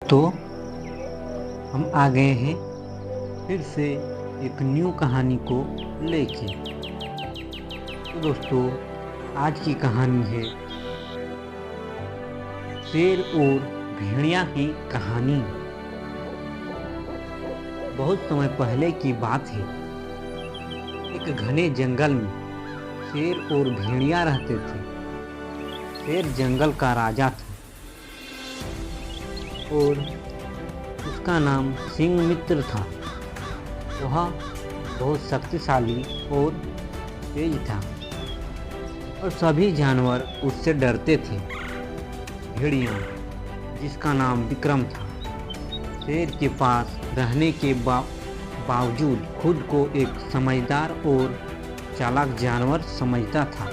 दोस्तों, हम आ गए हैं फिर से एक न्यू कहानी को लेके। तो दोस्तों, आज की कहानी है शेर और भेड़िया की कहानी। बहुत समय पहले की बात है। एक घने जंगल में शेर और भेड़िया रहते थे। शेर जंगल का राजा था और उसका नाम सिंह मित्र था। वह बहुत शक्तिशाली और तेज था और सभी जानवर उससे डरते थे। भेड़िया, जिसका नाम विक्रम था, शेर के पास रहने के बावजूद खुद को एक समझदार और चालाक जानवर समझता था।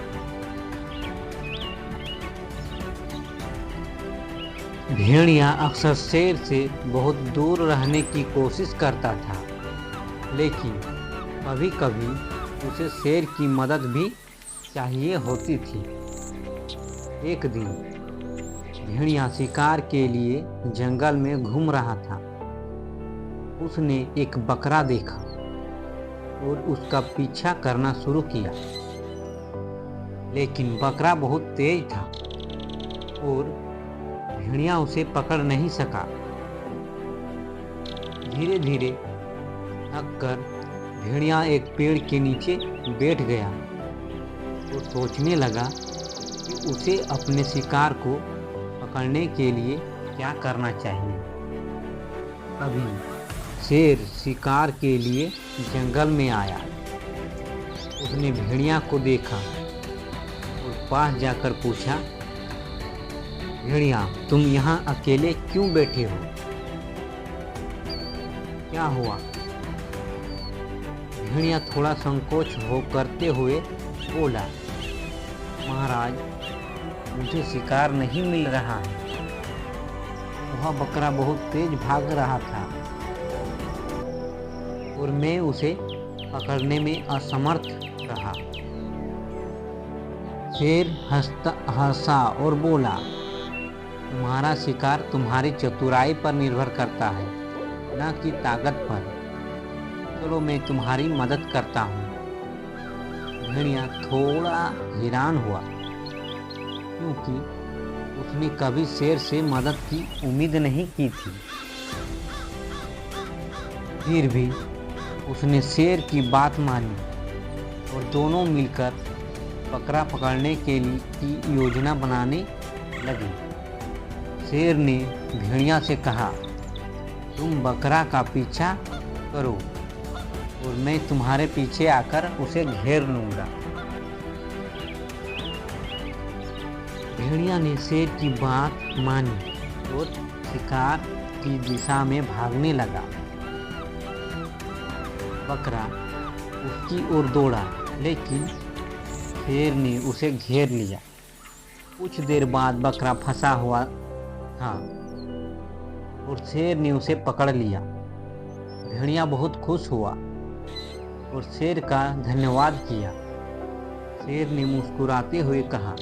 भेड़िया अक्सर शेर से बहुत दूर रहने की कोशिश करता था, लेकिन कभी कभी उसे शेर की मदद भी चाहिए होती थी। एक दिन भेड़िया शिकार के लिए जंगल में घूम रहा था। उसने एक बकरा देखा और उसका पीछा करना शुरू किया, लेकिन बकरा बहुत तेज था और भेड़िया उसे पकड़ नहीं सका। धीरे धीरे थककर भेड़िया एक पेड़ के नीचे बैठ गया और सोचने लगा कि उसे अपने शिकार को पकड़ने के लिए क्या करना चाहिए। तभी शेर शिकार के लिए जंगल में आया। उसने भेड़िया को देखा और पास जाकर पूछा, भेड़िया, तुम यहाँ अकेले क्यों बैठे हो? क्या हुआ? भेड़िया थोड़ा संकोच करते हुए बोला, महाराज, मुझे शिकार नहीं मिल रहा है। वह बकरा बहुत तेज भाग रहा था और मैं उसे पकड़ने में असमर्थ रहा। शेर हंसा और बोला, तुम्हारा शिकार तुम्हारी चतुराई पर निर्भर करता है, न कि ताकत पर। चलो, मैं तुम्हारी मदद करता हूँ। भेड़िया थोड़ा हैरान हुआ, क्योंकि उसने कभी शेर से मदद की उम्मीद नहीं की थी। फिर भी उसने शेर की बात मानी और दोनों मिलकर बकरा पकड़ने के लिए की योजना बनाने लगे। शेर ने भेड़िया से कहा, तुम बकरा का पीछा करो और मैं तुम्हारे पीछे आकर उसे घेर लूंगा। भेड़िया ने शेर की बात मानी और शिकार की दिशा में भागने लगा। बकरा उसकी ओर दौड़ा, लेकिन शेर ने उसे घेर लिया। कुछ देर बाद बकरा फंसा हुआ था और शेर ने उसे पकड़ लिया। भेड़िया बहुत खुश हुआ और शेर का धन्यवाद किया। शेर ने मुस्कुराते हुए कहा,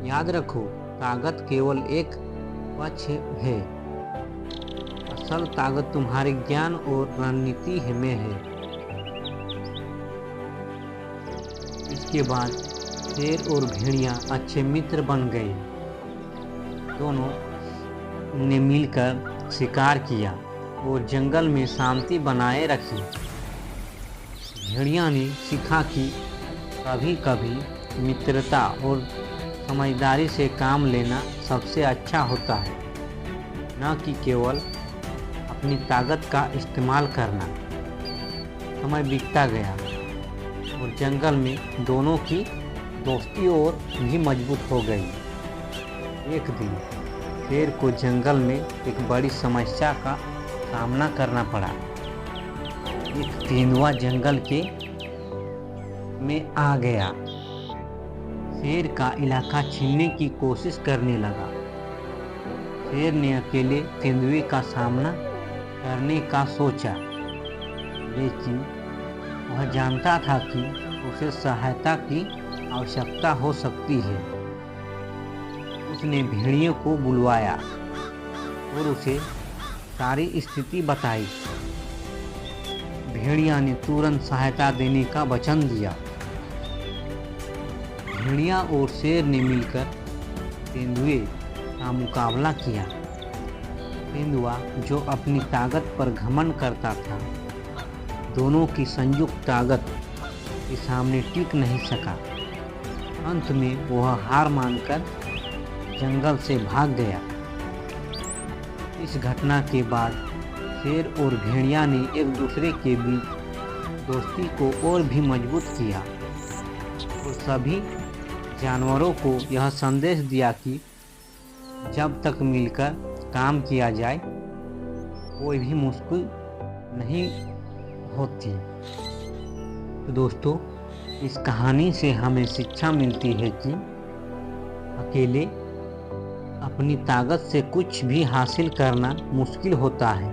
याद रखो, ताकत केवल एक पक्ष है। असल ताकत तुम्हारे ज्ञान और रणनीति में है। इसके बाद शेर और भेड़िया अच्छे मित्र बन गए। दोनों ने मिलकर शिकार किया और जंगल में शांति बनाए रखी। भेड़िया ने सीखा कि कभी कभी मित्रता और समझदारी से काम लेना सबसे अच्छा होता है, न कि केवल अपनी ताकत का इस्तेमाल करना। समय बीतता गया और जंगल में दोनों की दोस्ती और भी मजबूत हो गई। एक दिन शेर को जंगल में एक बड़ी समस्या का सामना करना पड़ा। एक तेंदुआ जंगल में आ गया। शेर का इलाका छीनने की कोशिश करने लगा। शेर ने अकेले तेंदुए का सामना करने का सोचा, लेकिन वह जानता था कि उसे सहायता की आवश्यकता हो सकती है। उसने भेड़ियों को बुलवाया और उसे सारी स्थिति बताई। भेड़िया ने तुरंत सहायता देने का वचन दिया। भेड़िया और शेर ने मिलकर तेंदुए का मुकाबला किया। तेंदुआ, जो अपनी ताकत पर घमंड करता था, दोनों की संयुक्त ताकत के सामने टिक नहीं सका। अंत में वह हार मानकर जंगल से भाग गया। इस घटना के बाद शेर और भेड़िया ने एक दूसरे के बीच दोस्ती को और भी मजबूत किया और सभी जानवरों को यह संदेश दिया कि जब तक मिलकर काम किया जाए कोई भी मुश्किल नहीं होती। तो दोस्तों, इस कहानी से हमें शिक्षा मिलती है कि अकेले अपनी ताकत से कुछ भी हासिल करना मुश्किल होता है,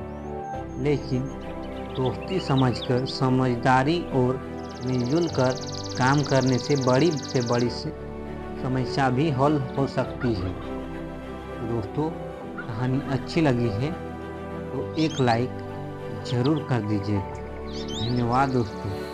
लेकिन दोस्ती समझकर, समझदारी और मिलजुल कर काम करने से बड़ी समस्या भी हल हो सकती है। तो दोस्तों, कहानी अच्छी लगी है तो एक लाइक ज़रूर कर दीजिए। धन्यवाद दोस्तों।